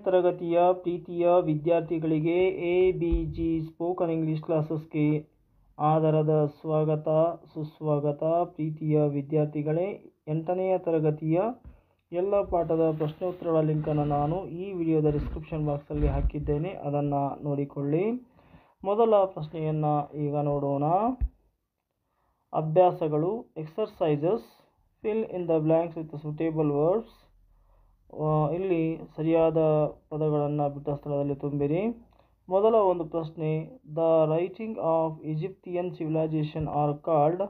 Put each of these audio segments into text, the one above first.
ತರಗತಿಯ ಪ್ರೀತಿಯ ವಿದ್ಯಾರ್ಥಿಗಳಿಗೆ ABG ಸ್ಪೋಕನ್ ಇಂಗ್ಲಿಷ್ ಕ್ಲಾಸಸ್ಗೆ ಆದರದ ಸ್ವಾಗತ ಸುಸ್ವಾಗತ. ಪ್ರೀತಿಯ ವಿದ್ಯಾರ್ಥಿಗಳೇ, 8ನೆಯ ತರಗತಿಯ ಎಲ್ಲ ಪಾಠದ ಪ್ರಶ್ನೋತ್ತರಗಳ ಲಿಂಕನ್ನು ನಾನು ಈ ವಿಡಿಯೋದ ಡಿಸ್ಕ್ರಿಪ್ಷನ್ ಬಾಕ್ಸಲ್ಲಿ ಹಾಕಿದ್ದೇನೆ, ಅದನ್ನು ನೋಡಿಕೊಳ್ಳಿ. ಮೊದಲ ಪ್ರಶ್ನೆಯನ್ನು ಈಗ ನೋಡೋಣ. ಅಭ್ಯಾಸಗಳು, exercises, fill in the blanks with suitable words. ಇಲ್ಲಿ ಸರಿಯಾದ ಪದಗಳನ್ನು ಬಿಟ್ಟ ಸ್ಥಳದಲ್ಲಿ ತುಂಬಿರಿ. ಮೊದಲ ಒಂದು ಪ್ರಶ್ನೆ, the writing of Egyptian civilisation are called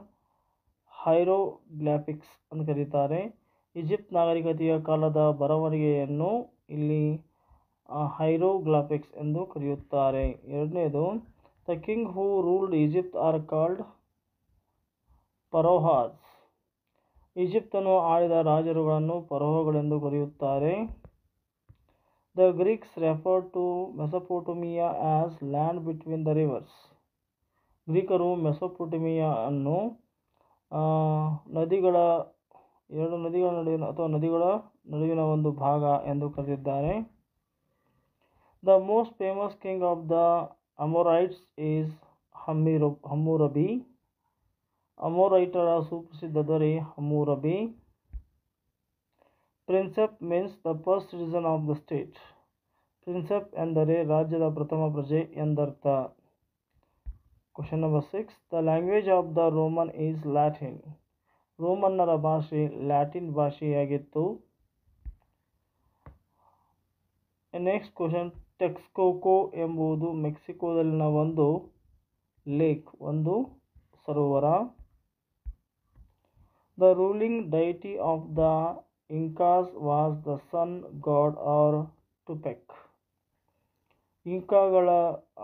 hieroglyphics ಅಂತ ಕರೀತಾರೆ. ಈಜಿಪ್ಟ್ ನಾಗರಿಕತೆಯ ಕಾಲದ ಬರವಣಿಗೆಯನ್ನು ಇಲ್ಲಿ ಹೈರೋಗ್ಲಿಫಿಕ್ಸ್ ಎಂದು ಕರೆಯುತ್ತಾರೆ. ಎರಡನೇದು, the king who ruled Egypt are called pharaohs. ಈಜಿಪ್ತನ್ನು ಆಳಿದ ರಾಜರುಗಳನ್ನು ಫರೋಹಗಳೆಂದು ಕರೆಯುತ್ತಾರೆ. The Greeks referred to Mesopotamia as land between the rivers. ಗ್ರೀಕರು ಮೆಸೊಪೊಟೇಮಿಯಾ ಅನ್ನು ಎರಡು ನದಿಗಳ ನಡುವಿನ ಅಥವಾ ನದಿಗಳ ನಡುವಿನ ಒಂದು ಭಾಗ ಎಂದು ಕರೆದಿದ್ದಾರೆ. The most famous king of the Amorites is Hammurabi. ಅಮೋರೈಟರ ಸುಪ್ರಸಿದ್ಧ ದೊರೆ Hammurabi. Princeps means the first citizen of the state. Princeps ಎಂದರೆ ರಾಜ್ಯದ ಪ್ರಥಮ ಪ್ರಜೆ ಎಂದರ್ಥ. Question number 6, the language of the Roman is Latin. ರೋಮನ್ನರ ಭಾಷೆ ಲ್ಯಾಟಿನ್ ಭಾಷೆಯಾಗಿತ್ತು. ನೆಕ್ಸ್ಟ್ ಕ್ವಶನ್, ಟೆಕ್ಸ್ಕೋಕೋ ಎಂಬುದು ಮೆಕ್ಸಿಕೋದಲ್ಲಿನ ಒಂದು ಲೇಕ್, ಒಂದು ಸರೋವರ. The ruling deity of the Incas was the sun god or Tupac. ಇಂಕಾಗಳ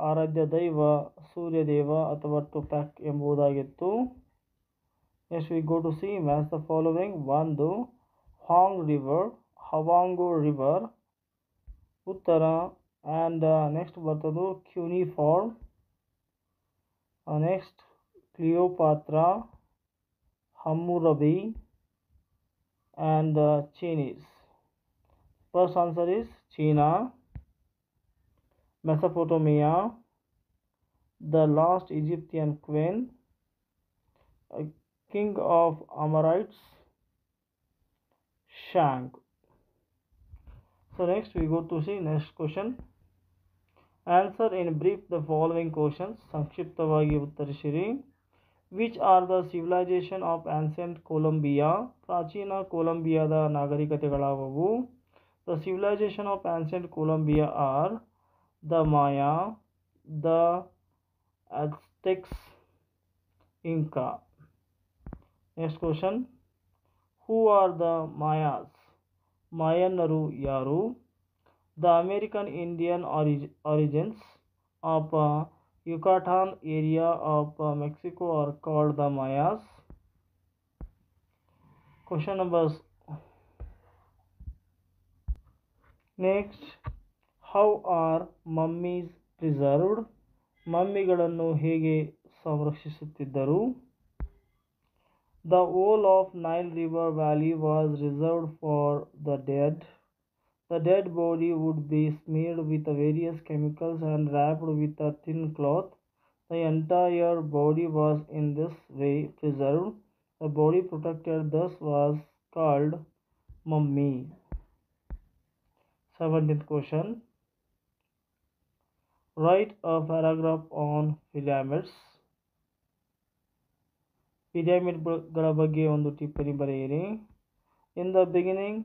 ಆರಾಧ್ಯ ದೈವ ಸೂರ್ಯದೇವ ಅಥವಾ ಟುಪೆಕ್ ಎಂಬುದಾಗಿತ್ತು. Next we go to see match the following. ಒಂದು, ಹಾಂಗ್ ರಿವರ್, ಹವಾಂಗೋ ರಿವರ್ ಉತ್ತರ. ಆ್ಯಂಡ್ ನೆಕ್ಸ್ಟ್ ಬರ್ತದ್ದು cuneiform. Next Cleopatra, Hammurabi and Chinese. First answer is China, Mesopotamia, the last Egyptian queen, king of Amorites, Shang. So next we go to see next question. Answer in brief the following questions. ಸಂಕ್ಷಿಪ್ತವಾಗಿ ಉತ್ತರಿಸಿರಿ. Which are the civilization of ancient Colombia? ಪ್ರಾಚೀನ ಕೊಲಂಬಿಯಾದ ನಾಗರಿಕತೆಗಳಾದವು. The civilization of ancient Colombia are the Maya, the Aztecs, Inca. Next question, who are the Mayas? ಮಾಯನ್ನರು ಯಾರು? The American Indian origins of Yucatan area of Mexico are called the Mayas. Question number next, how are mummies preserved? ಮಮ್ಮಿಗಳನ್ನು ಹೇಗೆ ಸಂರಕ್ಷಿಸುತ್ತಿದ್ದರು? The whole of Nile River Valley was reserved for the dead. The dead body would be smeared with various chemicals and wrapped with a thin cloth. The entire body was in this way preserved. The body protected thus was called mummy. 17th question. Write a paragraph on pyramids. ಪಿರಮಿಡ್ಗಳ ಬಗ್ಗೆ ಒಂದು ಟಿಪ್ಪಣಿ ಬರೆಯಿರಿ. In the beginning,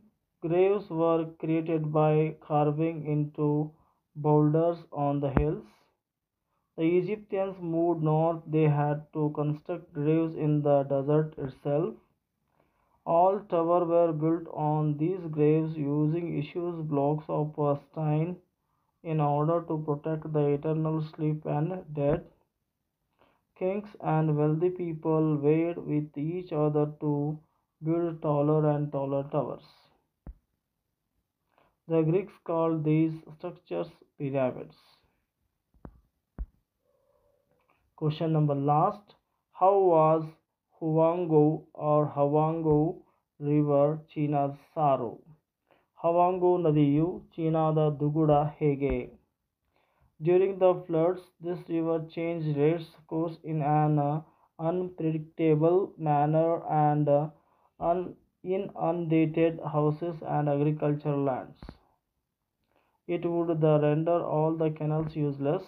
graves were created by carving into boulders on the hills. The Egyptians moved north. They had to construct graves in the desert itself. All towers were built on these graves using issues blocks of stone in order to protect the eternal sleep and dead. Kings and wealthy people vied with each other to build taller and taller towers. The Greeks called these structures pyramids. Question number last. How was Huanggo or Hawango River China's sorrow? ಹವಾಂಗು ನದಿಯು ಚೀನಾದ ದುಗುಡ ಹೇಗೆ? During the floods, this river changed its course in an unpredictable manner and inundated houses and agricultural lands. It would render all the canals useless.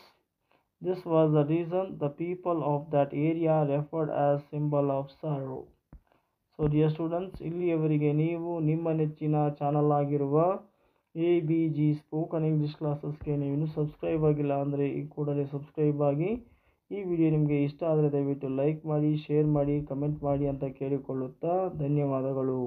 This was the reason the people of that area referred as symbol of sorrow. So dear students, ಇಲ್ಲಿಯವರೆಗೆ ನೀವು ನಿಮ್ಮ ನೆಚ್ಚಿನ channel ಆಗಿರುವ ABG spoken English ಕ್ಲಾಸಸ್ಗೆ ನೀವು ಇನ್ನೂ subscribe ಆಗಿಲ್ಲ ಅಂದರೆ ಈ ಕೂಡಲೇ ಸಬ್ಸ್ಕ್ರೈಬ್ ಆಗಿ. ಈ ವಿಡಿಯೋ ನಿಮಗೆ ಇಷ್ಟ ಆದರೆ ದಯವಿಟ್ಟು ಲೈಕ್ ಮಾಡಿ, ಶೇರ್ ಮಾಡಿ, ಕಮೆಂಟ್ ಮಾಡಿ ಅಂತ ಕೇಳಿಕೊಳ್ಳುತ್ತಾ ಧನ್ಯವಾದಗಳು.